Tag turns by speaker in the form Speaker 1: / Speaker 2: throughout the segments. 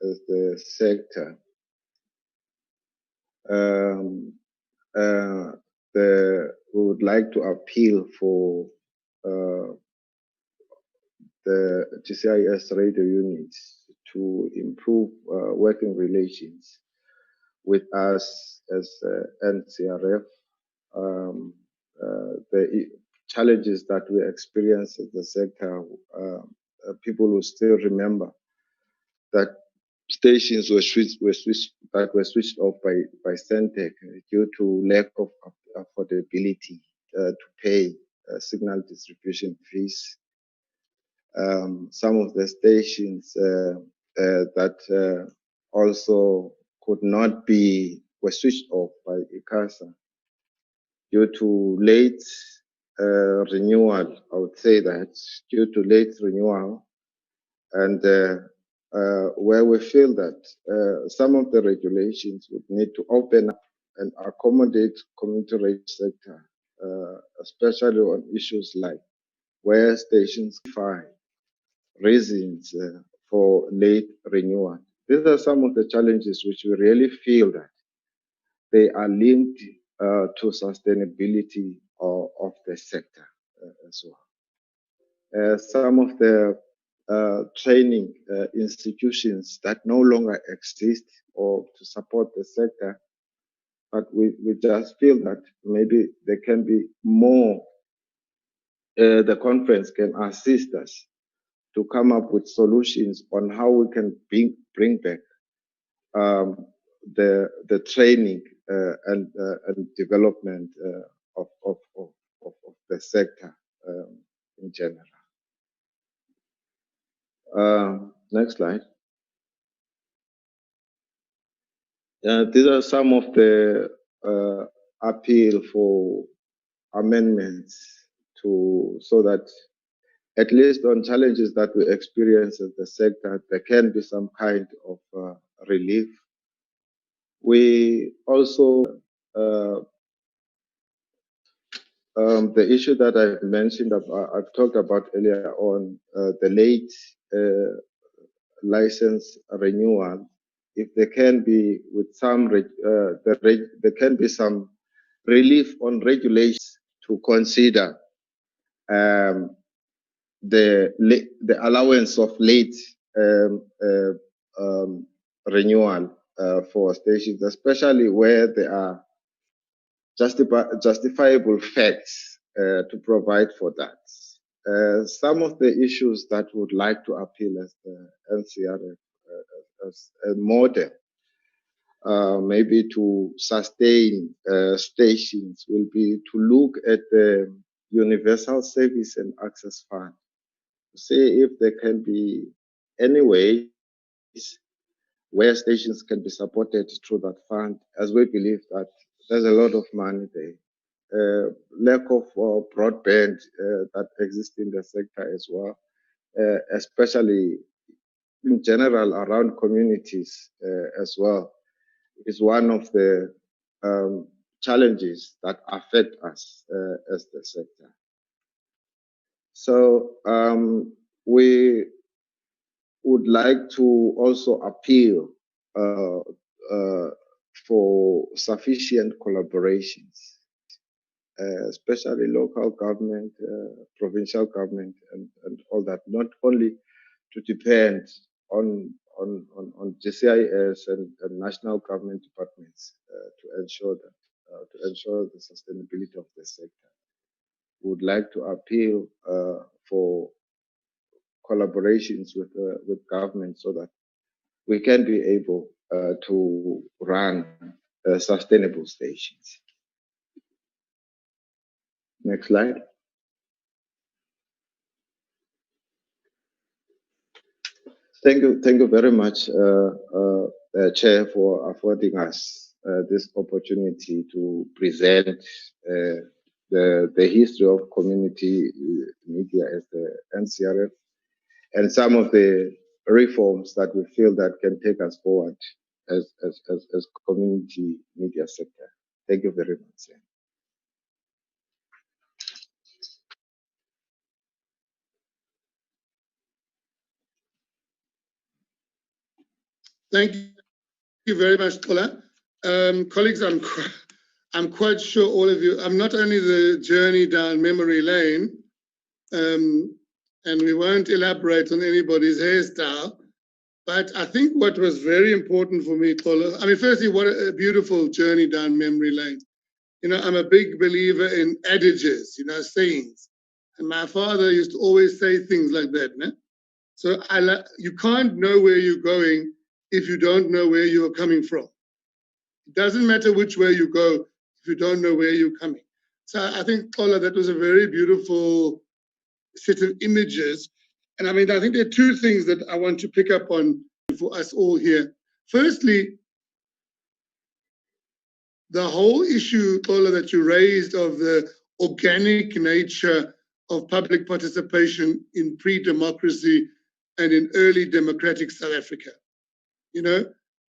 Speaker 1: the sector, we would like to appeal for the GCIS radio units to improve working relations with us as NCRF. The challenges that we experience in the sector, people will still remember that stations were switched off by Centec due to lack of affordability to pay signal distribution fees. Some of the stations that also could not be were switched off by ICASA due to late renewal. I would say that due to late renewal, and where we feel that some of the regulations would need to open up and accommodate community radio sector, especially on issues like where stations find reasons for late renewal. These are some of the challenges which we really feel that they are linked to sustainability of the sector as well. Some of the training institutions that no longer exist or to support the sector, but we just feel that maybe there can be more, the conference can assist us to come up with solutions on how we can bring back the training and development of the sector in general. Next slide. These are some of the appeal for amendments so that at least on challenges that we experience in the sector, there can be some kind of relief. We also, the issue that I mentioned, I've talked about earlier on, the late license renewal. If there can be with some, there can be some relief on regulations to consider. The allowance of late renewal for stations, especially where there are justifiable facts to provide for that. Some of the issues that would like to appeal as the NCRF as a model, maybe to sustain stations, will be to look at the Universal Service and Access Fund, see if there can be any ways where stations can be supported through that fund, as we believe that there's a lot of money there. Lack of broadband that exists in the sector as well, especially in general around communities as well, is one of the challenges that affect us as the sector. So we would like to also appeal for sufficient collaborations, especially local government, provincial government, and all that, not only to depend on GCIS and national government departments to ensure the sustainability of the sector. We would like to appeal for collaborations with government so that we can be able to run sustainable stations. Next slide. Thank you very much, Chair, for affording us this opportunity to present the history of community media as the NCRF and some of the reforms that we feel that can take us forward as community media sector. Thank you very much, sir.
Speaker 2: Thank you very much, Tola. Colleagues, I'm quite sure all of you, I'm not only the journey down memory lane, and we won't elaborate on anybody's hairstyle, but I think what was very important for me, Tola, I mean, firstly, what a beautiful journey down memory lane. You know, I'm a big believer in adages, you know, sayings. And my father used to always say things like that, né? So you can't know where you're going if you don't know where you are coming from. It doesn't matter which way you go if you don't know where you're coming. So I think, Tola, that was a very beautiful set of images. And I mean, I think there are two things that I want to pick up on for us all here. Firstly, the whole issue, Tola, that you raised of the organic nature of public participation in pre-democracy and in early democratic South Africa. You know,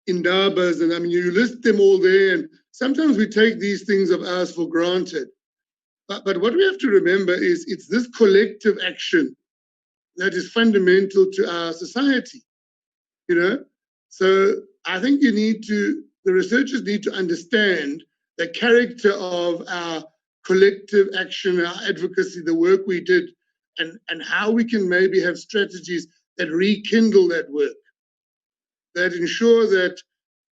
Speaker 2: Ndabas, and I mean, you list them all there, and sometimes we take these things of ours for granted. But what we have to remember is it's this collective action that is fundamental to our society, you know? So I think the researchers need to understand the character of our collective action, our advocacy, the work we did, and how we can maybe have strategies that rekindle that work, that ensure that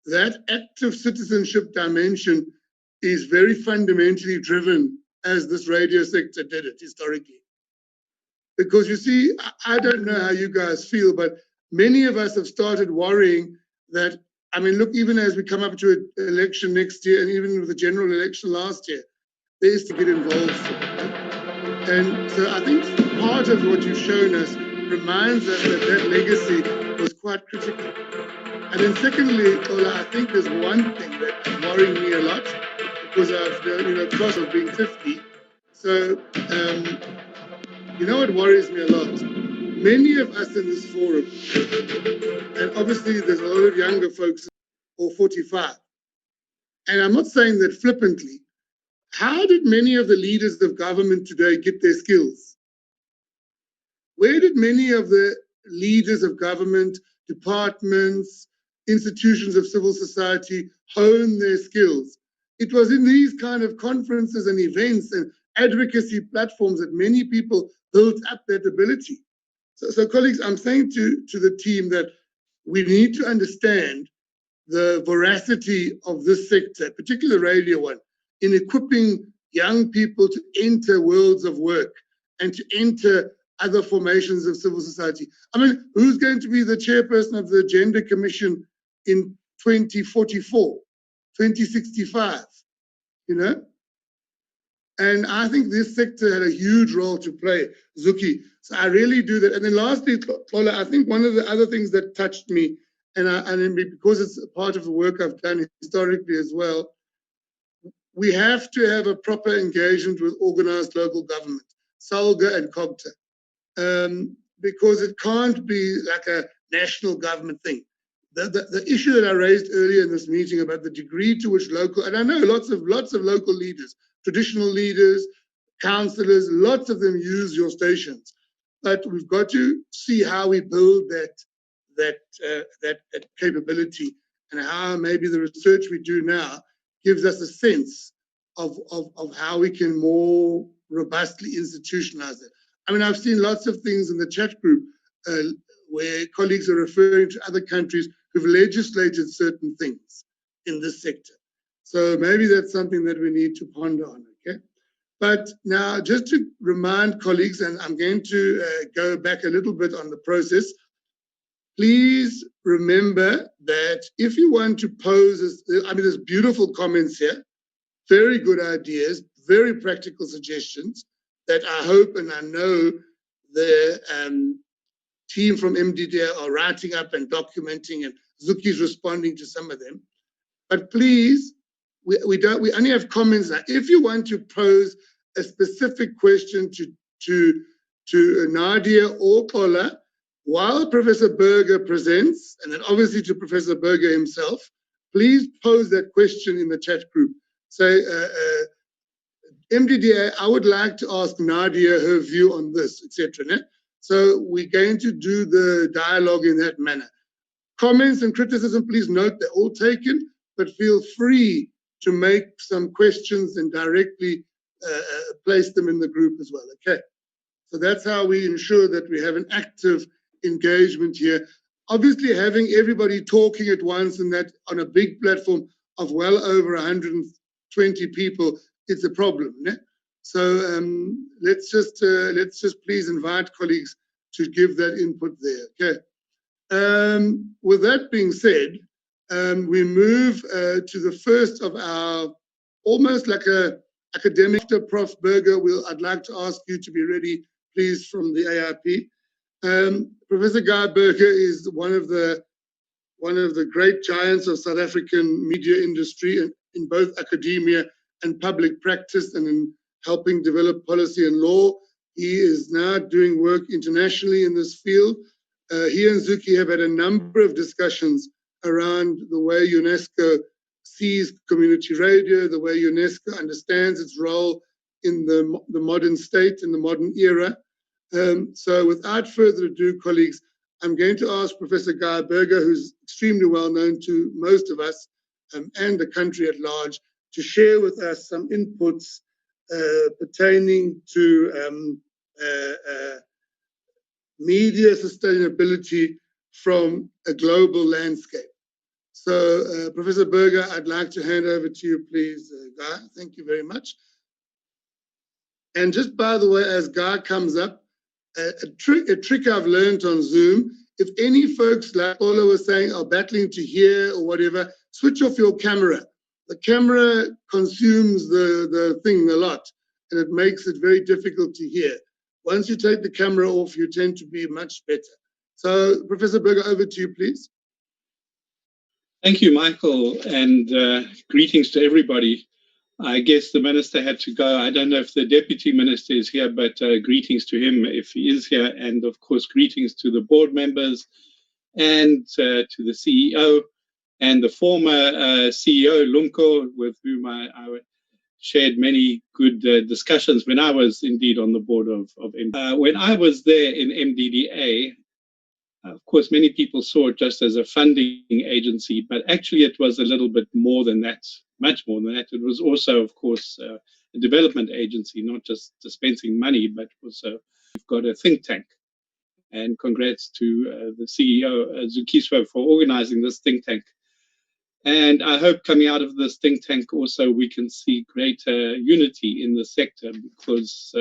Speaker 2: that active citizenship dimension is very fundamentally driven as this radio sector did it historically. Because you see, I don't know how you guys feel, but many of us have started worrying that, I mean, look, even as we come up to an election next year, and even with the general election last year, there is to get involved. And so I think part of what you've shown us reminds us that that legacy was quite critical. And then secondly, Ola, I think there's one thing that is worrying me a lot, because I've, you know, cross of being 50. So, you know what worries me a lot? Many of us in this forum, and obviously there's a lot of younger folks, or 45, and I'm not saying that flippantly, how did many of the leaders of government today get their skills? Where did many of the leaders of government, departments, institutions of civil society hone their skills? It was in these kind of conferences and events and advocacy platforms that many people built up that ability. So colleagues, I'm saying to the team that we need to understand the veracity of this sector, particularly the radio one, in equipping young people to enter worlds of work and to enter other formations of civil society. I mean, who's going to be the chairperson of the Gender Commission in 2044, 2065, you know? And I think this sector had a huge role to play, Zuki. So I really do that. And then lastly, Tola, I think one of the other things that touched me, and because it's a part of the work I've done historically as well, we have to have a proper engagement with organized local government, SALGA and COGTA, because it can't be like a national government thing. The issue that I raised earlier in this meeting about the degree to which local, and I know lots of local leaders, traditional leaders, councillors, lots of them use your stations, but we've got to see how we build that capability, and how maybe the research we do now gives us a sense of how we can more robustly institutionalize it. I mean, I've seen lots of things in the chat group where colleagues are referring to other countries who've legislated certain things in this sector. So maybe that's something that we need to ponder on, okay? But now, just to remind colleagues, and I'm going to go back a little bit on the process, please remember that if you want to pose, I mean, there's beautiful comments here, very good ideas, very practical suggestions that I hope and I know the team from Mdda are writing up and documenting, and Zuki's responding to some of them. But please, we only have comments now. If you want to pose a specific question to Nedia or Kola, while Professor Berger presents, and then obviously to Professor Berger himself, please pose that question in the chat group. Say, Mdda, I would like to ask Nedia her view on this, etc. So we're going to do the dialogue in that manner. Comments and criticism, please note they're all taken, but feel free to make some questions and directly place them in the group as well, okay? So that's how we ensure that we have an active engagement here. Obviously, having everybody talking at once and that on a big platform of well over 120 people, it's a problem. Ne? So let's just please invite colleagues to give that input there. Okay. With that being said, we move to the first of our almost like a academic. After Prof. Berger, I'd like to ask you to be ready, please, from the AIP. Professor Guy Berger is one of the great giants of South African media industry in both academia and public practice, and in helping develop policy and law. He is now doing work internationally in this field. He and Zuki have had a number of discussions around the way UNESCO sees community radio, the way UNESCO understands its role in the modern state, in the modern era. So without further ado, colleagues, I'm going to ask Professor Guy Berger, who's extremely well known to most of us and the country at large, to share with us some inputs pertaining to media sustainability from a global landscape. So, Professor Berger, I'd like to hand over to you, please, Guy. Thank you very much. And just by the way, as Guy comes up, a trick I've learned on Zoom, if any folks, like Ola was saying, are battling to hear or whatever, switch off your camera. The camera consumes the thing a lot, and it makes it very difficult to hear. Once you take the camera off, you tend to be much better. So, Professor Berger, over to you, please.
Speaker 3: Thank you, Michael, and greetings to everybody. I guess the minister had to go. I don't know if the deputy minister is here, but greetings to him if he is here. And of course, greetings to the board members and to the CEO and the former CEO, Lumko, with whom I shared many good discussions when I was indeed on the board of Mdda. When I was there in Mdda, of course, many people saw it just as a funding agency, but actually it was a little bit more than that, much more than that. It was also, of course, a development agency, not just dispensing money, but also we've got a think tank. And congrats to the CEO, Zukiswa, for organizing this think tank. And I hope coming out of this think tank also we can see greater unity in the sector, because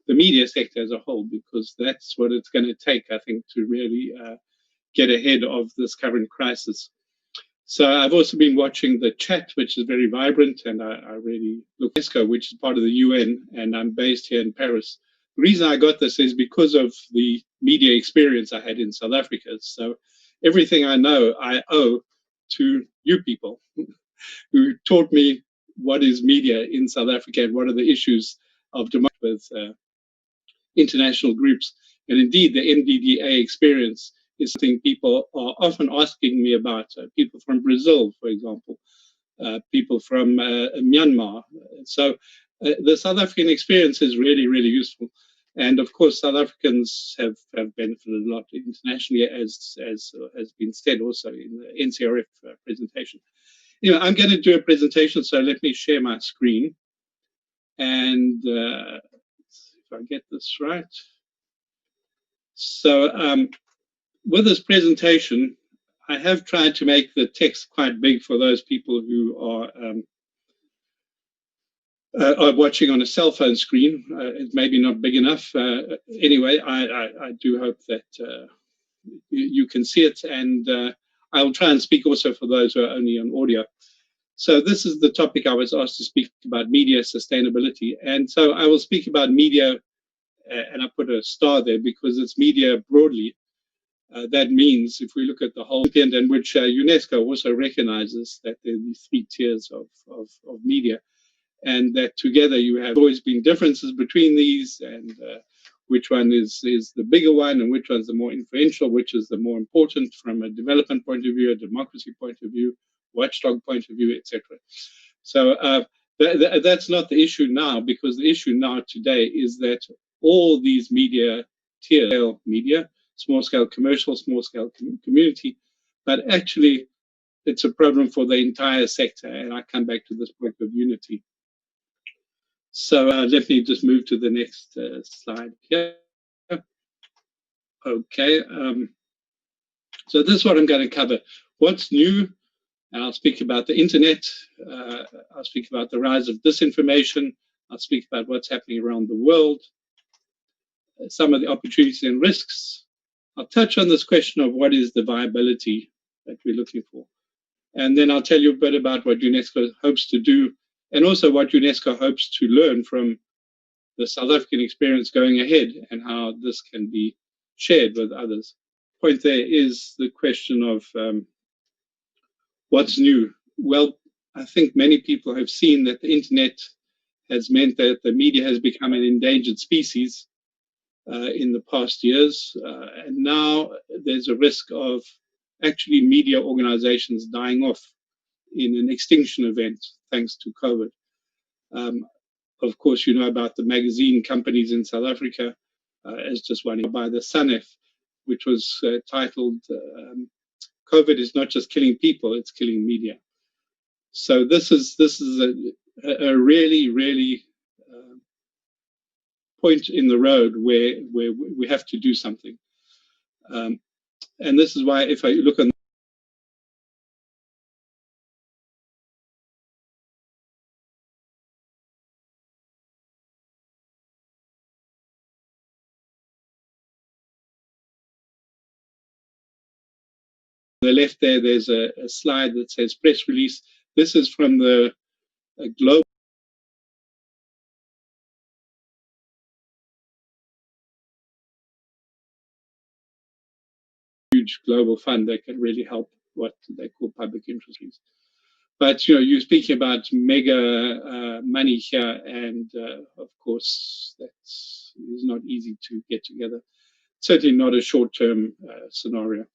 Speaker 3: the media sector as a whole, because that's what it's going to take, I think, to really get ahead of this current crisis. So I've also been watching the chat, which is very vibrant, and I really look at UNESCO, which is part of the UN, and I'm based here in Paris. The reason I got this is because of the media experience I had in South Africa. So everything I know, I owe to you people who taught me what is media in South Africa and what are the issues of democracy with international groups. And indeed, the Mdda experience is something people are often asking me about. People from Brazil, for example, people from Myanmar. So the South African experience is really, really useful. And of course, South Africans have benefited a lot internationally, as has been said also in the NCRF presentation. Anyway, I'm going to do a presentation, so let me share my screen. And if I get this right. So with this presentation, I have tried to make the text quite big for those people who are watching on a cell phone screen. It's maybe not big enough. Anyway, I do hope that you can see it, and I'll try and speak also for those who are only on audio. So this is the topic I was asked to speak about, media sustainability. And so I will speak about media, and I put a star there because it's media broadly. That means if we look at the whole end, and which UNESCO also recognizes that there are these three tiers of media, and that together you have always been differences between these, and which one is the bigger one, and which one's the more influential, which is the more important from a development point of view, a democracy point of view, watchdog point of view, etc. So that's not the issue now, because the issue now today is that all these media tiers, media, small-scale commercial, small-scale community, but actually it's a problem for the entire sector. And I come back to this point of unity. So let me just move to the next slide here. Okay. So this is what I'm going to cover. What's new? And I'll speak about the internet. I'll speak about the rise of disinformation. I'll speak about what's happening around the world, some of the opportunities and risks. I'll touch on this question of what is the viability that we're looking for. And then I'll tell you a bit about what UNESCO hopes to do, and also what UNESCO hopes to learn from the South African experience going ahead and how this can be shared with others. Point there is the question of what's new. Well, I think many people have seen that the internet has meant that the media has become an endangered species in the past years. And now there's a risk of actually media organizations dying off in an extinction event thanks to COVID. Of course, you know about the magazine companies in South Africa, as just one by the SANEF, which was titled COVID is not just killing people, it's killing media. So this is a really point in the road where we have to do something. And this is why if I look on the left there, there's a slide that says press release. This is from the global huge global fund that can really help what they call public interest. But you're speaking about mega money here, and of course that is not easy to get together. Certainly not a short-term scenario.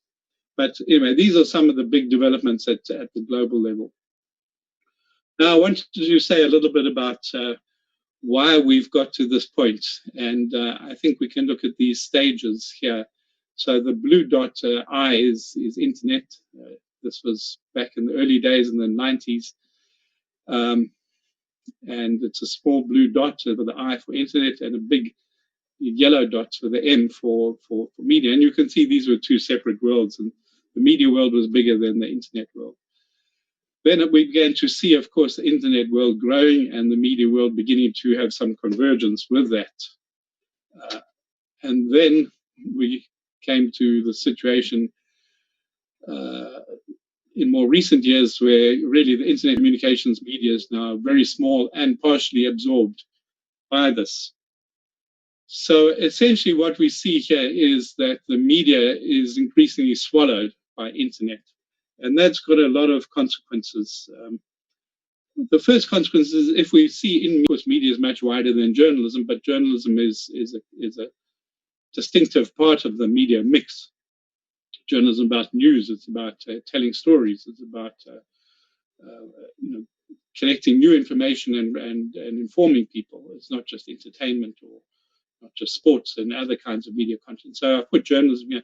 Speaker 3: But anyway, these are some of the big developments at the global level. Now, I wanted to say a little bit about why we've got to this point, and I think we can look at these stages here. So the blue dot I is internet. This was back in the early days in the 90s. And it's a small blue dot with the I for internet and a big yellow dot with the M for media. And you can see these were two separate worlds, and the media world was bigger than the internet world. Then we began to see, of course, the internet world growing and the media world beginning to have some convergence with that. And then we came to the situation in more recent years where really the internet communications media is now very small and partially absorbed by this. So essentially what we see here is that the media is increasingly swallowed by internet. And that's got a lot of consequences. The first consequence is if we see of course, media is much wider than journalism, but journalism is a distinctive part of the media mix. Journalism about news, it's about telling stories, it's about collecting new information and informing people. It's not just entertainment or not just sports and other kinds of media content. So I put journalism here.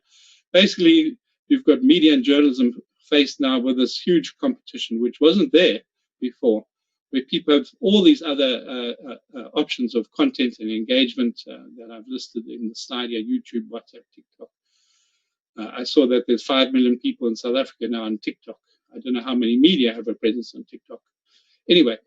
Speaker 3: Basically, you've got media and journalism faced now with this huge competition, which wasn't there before, where people have all these other options of content and engagement that I've listed in the slide here: YouTube, WhatsApp, TikTok. I saw that there's 5 million people in South Africa now on TikTok. I don't know how many media have a presence on TikTok. Anyway,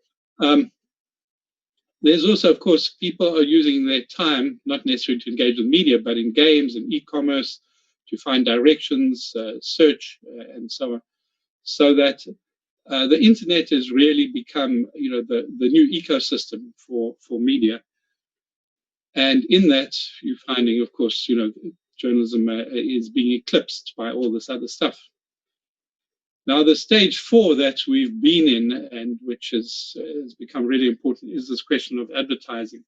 Speaker 3: there's also, of course, people are using their time, not necessarily to engage with media, but in games and e-commerce, to find directions, search, and so on. So that the internet has really become, the new ecosystem for media. And in that, you're finding, of course, journalism is being eclipsed by all this other stuff. Now, the stage 4 that we've been in, and which has become really important, is this question of advertising.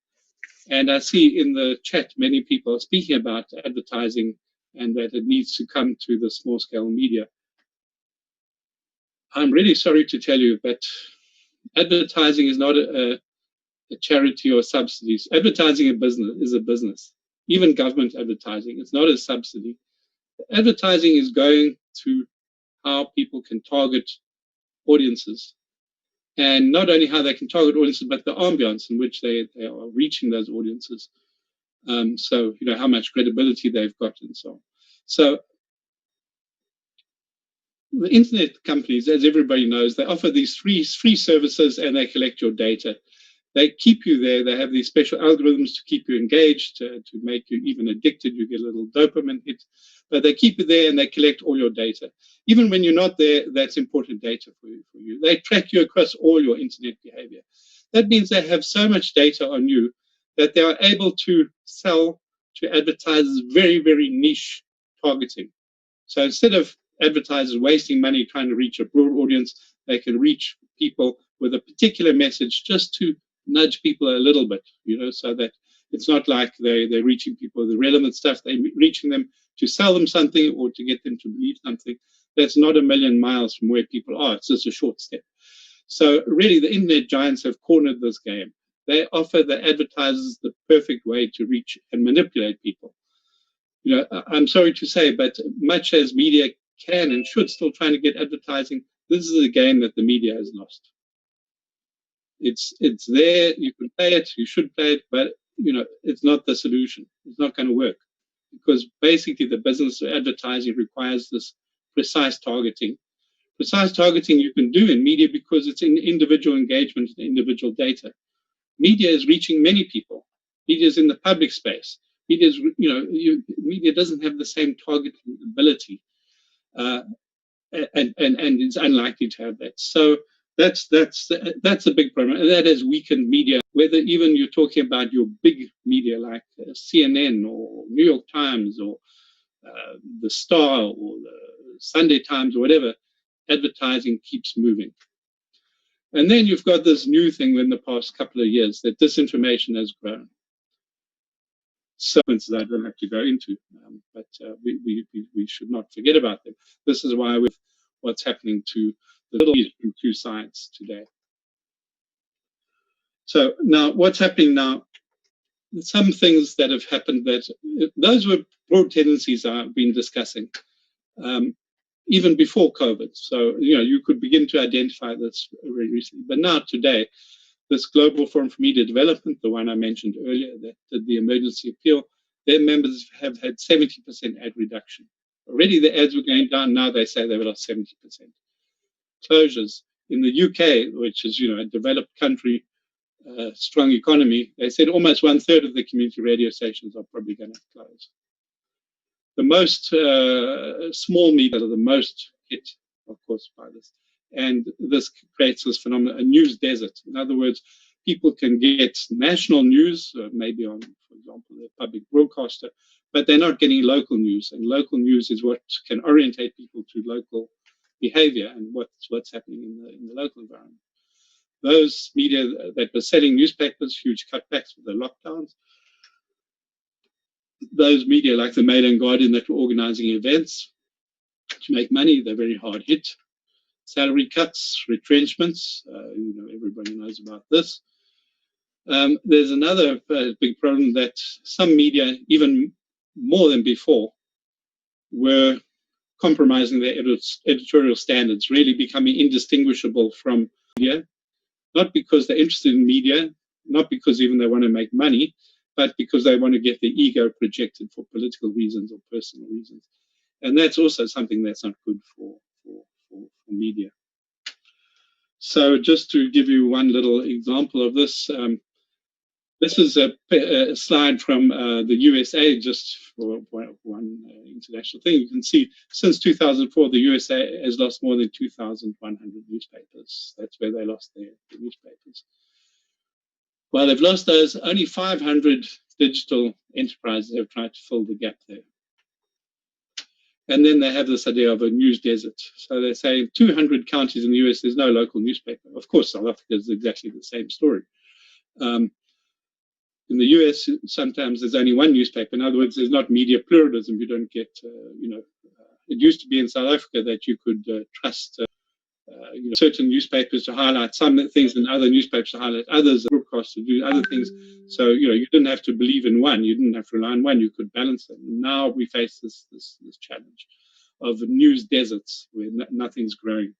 Speaker 3: And I see in the chat many people are speaking about advertising and that it needs to come to the small-scale media. I'm really sorry to tell you, but advertising is not a charity or subsidies. Advertising is a business. Even government advertising, it's not a subsidy. Advertising is going to how people can target audiences. And not only how they can target audiences, but the ambience in which they are reaching those audiences. So, how much credibility they've got and so on. So the internet companies, as everybody knows, they offer these free services and they collect your data. They keep you there. They have these special algorithms to keep you engaged, to make you even addicted. You get a little dopamine hit. But they keep you there and they collect all your data. Even when you're not there, that's important data for you. They track you across all your internet behavior. That means they have so much data on you that they are able to sell to advertisers very, very niche targeting. So instead of advertisers wasting money trying to reach a broad audience, they can reach people with a particular message just to nudge people a little bit, so that it's not like they're reaching people with the relevant stuff. They're reaching them to sell them something or to get them to believe something. That's not a million miles from where people are. It's just a short step. So really, the internet giants have cornered this game. They offer the advertisers the perfect way to reach and manipulate people. I'm sorry to say, but much as media can and should still trying to get advertising, this is a game that the media has lost. It's there, you can play it, you should play it, but it's not the solution. It's not going to work, because basically the business of advertising requires this precise targeting. Precise targeting you can do in media because it's in individual engagement and individual data. Media is reaching many people. Media is in the public space. Media is, media doesn't have the same targeting ability, and it's unlikely to have that. So that's a big problem, and that has weakened media. Whether even you're talking about your big media like CNN or New York Times or the Star or the Sunday Times or whatever, advertising keeps moving. And then you've got this new thing in the past couple of years that disinformation has grown. So I don't have to go into, but we should not forget about them. This is why what's happening to the Middle East from two sides today. So now what's happening now, some things that have happened that, those were broad tendencies I've been discussing, even before COVID. So, you could begin to identify this very recently. But now today, this Global Forum for Media Development, the one I mentioned earlier, that did the emergency appeal, their members have had 70% ad reduction. Already the ads were going down, now they say they've lost 70%. Closures. In the UK, which is, a developed country, strong economy, they said almost 1/3 of the community radio stations are probably going to close. The most small media are the most hit, of course, by this. And this creates this phenomenon, a news desert. In other words, people can get national news, maybe on, for example, the public broadcaster, but they're not getting local news. And local news is what can orientate people to local behavior and what's happening in the local environment. Those media that were selling newspapers, huge cutbacks with the lockdowns. Those media like the Mail and Guardian that were organizing events to make money, they're very hard hit. Salary cuts, retrenchments, everybody knows about this. There's another big problem that some media, even more than before, were compromising their editorial standards, really becoming indistinguishable from media, not because they're interested in media, not because even they want to make money, but because they want to get their ego projected for political reasons or personal reasons. And that's also something that's not good for media. So just to give you one little example of this, this is a slide from the USA, just for one international thing. You can see since 2004, the USA has lost more than 2,100 newspapers. That's where they lost their newspapers. While they've lost those, only 500 digital enterprises have tried to fill the gap there. And then they have this idea of a news desert. So they say in 200 counties in the US, there's no local newspaper. Of course, South Africa is exactly the same story. In the US, sometimes there's only one newspaper. In other words, there's not media pluralism. You don't get, it used to be in South Africa that you could trust certain newspapers to highlight some things and other newspapers to highlight others, broadcast to do other things. So, you didn't have to believe in one. You didn't have to rely on one. You could balance them. Now we face this challenge. news deserts where nothing's growing.